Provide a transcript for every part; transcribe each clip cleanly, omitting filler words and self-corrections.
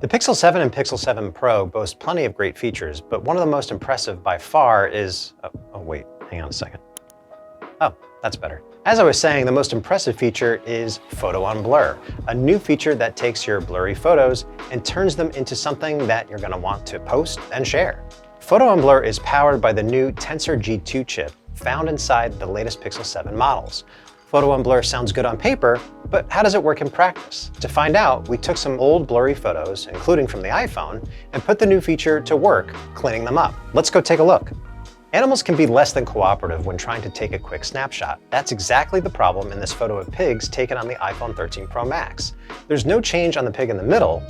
The Pixel 7 and Pixel 7 Pro boast plenty of great features, but one of the most impressive by far is... Oh wait, hang on a second. Oh, that's better. As I was saying, the most impressive feature is Photo Unblur, a new feature that takes your blurry photos and turns them into something that you're going to want to post and share. Photo Unblur is powered by the new Tensor G2 chip found inside the latest Pixel 7 models. Photo Unblur sounds good on paper, but how does it work in practice? To find out, we took some old blurry photos, including from the iPhone, and put the new feature to work, cleaning them up. Let's go take a look. Animals can be less than cooperative when trying to take a quick snapshot. That's exactly the problem in this photo of pigs taken on the iPhone 13 Pro Max. There's no change on the pig in the middle,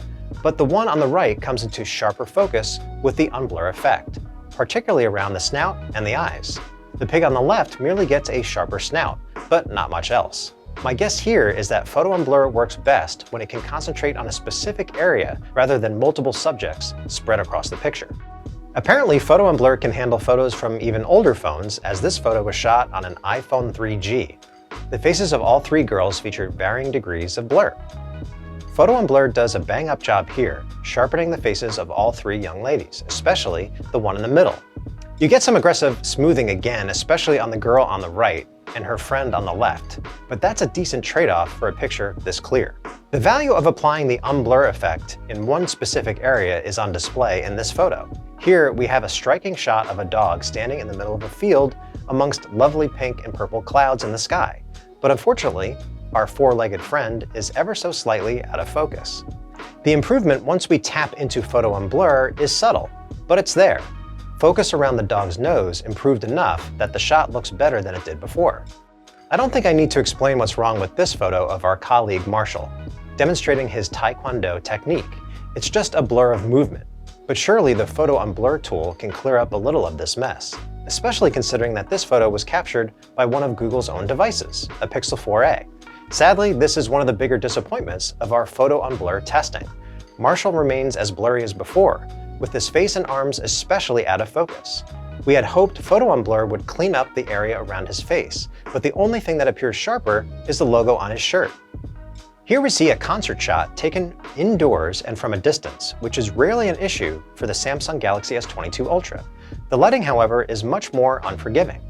but the one on the right comes into sharper focus with the unblur effect, particularly around the snout and the eyes. The pig on the left merely gets a sharper snout, but not much else. My guess here is that Photo Unblur works best when it can concentrate on a specific area rather than multiple subjects spread across the picture. Apparently, Photo Unblur can handle photos from even older phones, as this photo was shot on an iPhone 3G. The faces of all three girls featured varying degrees of blur. Photo Unblur does a bang-up job here, sharpening the faces of all three young ladies, especially the one in the middle. You get some aggressive smoothing again, especially on the girl on the right and her friend on the left, but that's a decent trade-off for a picture this clear. The value of applying the unblur effect in one specific area is on display in this photo. Here we have a striking shot of a dog standing in the middle of a field amongst lovely pink and purple clouds in the sky, but unfortunately, our four-legged friend is ever so slightly out of focus. The improvement once we tap into Photo Unblur is subtle, but it's there. Focus around the dog's nose improved enough that the shot looks better than it did before. I don't think I need to explain what's wrong with this photo of our colleague Marshall, demonstrating his Taekwondo technique. It's just a blur of movement. But surely the Photo Unblur tool can clear up a little of this mess, especially considering that this photo was captured by one of Google's own devices, a Pixel 4a. Sadly, this is one of the bigger disappointments of our Photo Unblur testing. Marshall remains as blurry as before, with his face and arms especially out of focus. We had hoped Photo Unblur would clean up the area around his face, but the only thing that appears sharper is the logo on his shirt. Here we see a concert shot taken indoors and from a distance, which is rarely an issue for the Samsung Galaxy S22 Ultra. The lighting, however, is much more unforgiving.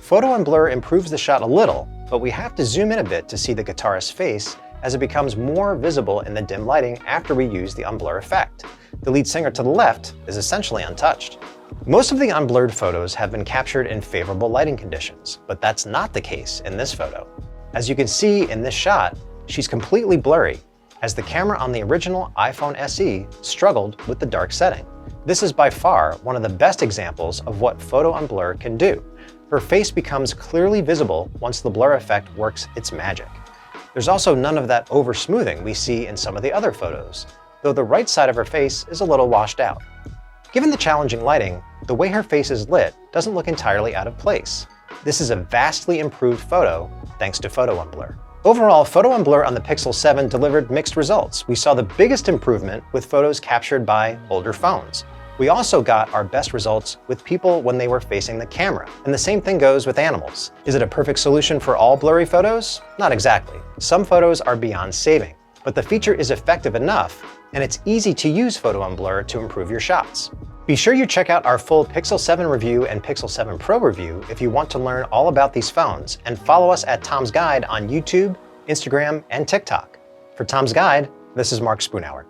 Photo Unblur improves the shot a little, but we have to zoom in a bit to see the guitarist's face as it becomes more visible in the dim lighting after we use the unblur effect. The lead singer to the left is essentially untouched. Most of the unblurred photos have been captured in favorable lighting conditions, but that's not the case in this photo. As you can see in this shot, she's completely blurry, as the camera on the original iPhone SE struggled with the dark setting. This is by far one of the best examples of what Photo Unblur can do. Her face becomes clearly visible once the blur effect works its magic. There's also none of that over-smoothing we see in some of the other photos, though the right side of her face is a little washed out. Given the challenging lighting, the way her face is lit doesn't look entirely out of place. This is a vastly improved photo thanks to Photo Unblur. Overall, Photo Unblur on the Pixel 7 delivered mixed results. We saw the biggest improvement with photos captured by older phones. We also got our best results with people when they were facing the camera, and the same thing goes with animals. Is it a perfect solution for all blurry photos? Not exactly. Some photos are beyond saving, but the feature is effective enough, and it's easy to use Photo Unblur to improve your shots. Be sure you check out our full Pixel 7 review and Pixel 7 Pro review if you want to learn all about these phones, and follow us at Tom's Guide on YouTube, Instagram, and TikTok. For Tom's Guide, this is Mark Spoonhour.